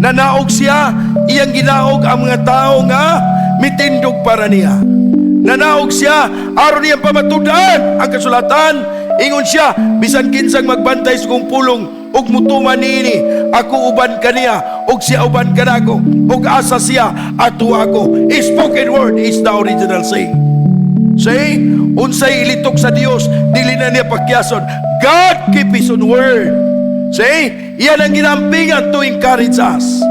Nanaog siya, iyang ginaog ang mga tao nga mitindog para niya. Nanaog siya, aron niyang pamatudan ang kasulatan. Ingon siya, bisan kinsang magbantay sa kong pulong, ug mutuman niini, ako uban kaniya, ug siya uban kanako, ug asa siya, ato ako. Spoken word is the original saying. Say, unsay ilitok sa Dios, dili na niya pagkiason. God keep His own word. Say, iyan ang ginampingan to encourage us.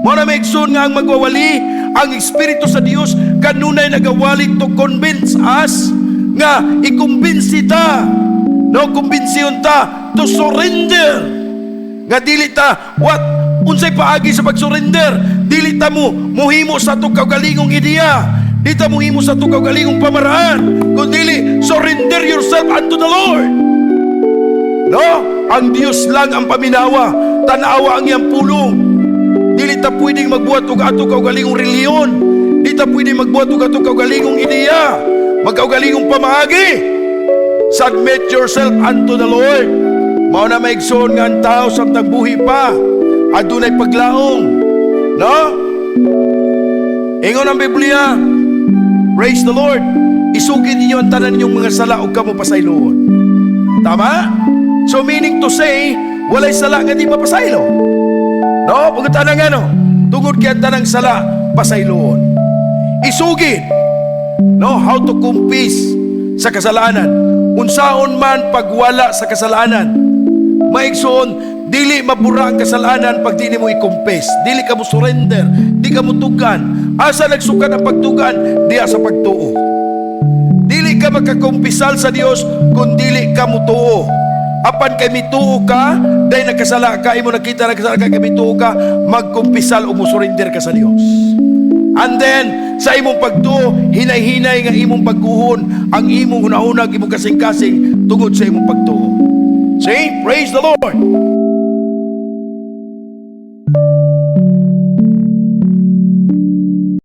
Mo na maigsoon nga ang magwawali, ang Espiritu sa Dios kanunay nagawali to convince us nga ikumbinsi ta, no, kumbinsiyon ta to surrender. Nga dili ta unsay paagi sa pag-surrender, dili ta mo muhimo sa to kaugalingong ideya, di ta muhimo sa to kaugalingong pamaraan, kundi surrender yourself unto the Lord. No, ang Dios lang ang paminawa, tanawa ang iyang pulong. Dili ta pwedeng magbuhat og ato kaugalingong reliyon, di ta pwedeng magbuhat og ato kaugalingong ideya, magkaugalingong pamaagi. Submit yourself unto the Lord. Mao na maigsoon nga ang tao samtang buhi pa adunay paglaom, no? Ingon ang Biblia, praise the Lord, isugid ninyo ang tanan ninyong mga sala ug kamo pasayloon. Tama? So meaning to say, walay sala nga di mapasaylo. No? Pagkatanan nga no, tungod kaya tanang sala pasayloon. Isugid, no, how to kumpis sa kasalanan. Unsaon man pagwala sa kasalanan, maigsoon, dili mabura ang kasalanan pag di mo i-confess, dili ka mo surrender, di ka mo tugan. Asa nagsukat ang pagtugan? Diya sa pagtuo. Dili ka magkakumpisal sa Dios kung dili ka mo tuo. Apan kay mituo ka, dahil nagkasala ka, imo nakita nagkasala ka, kay mituo ka, magkumpisal o mo surrender ka sa Dios. And then, sa imong pagtuo, hinay-hinay nga imong pagkuhon, ang imong hunahunag, imong kasing-kasing tungod sa imong pagtuo. Say, praise the Lord.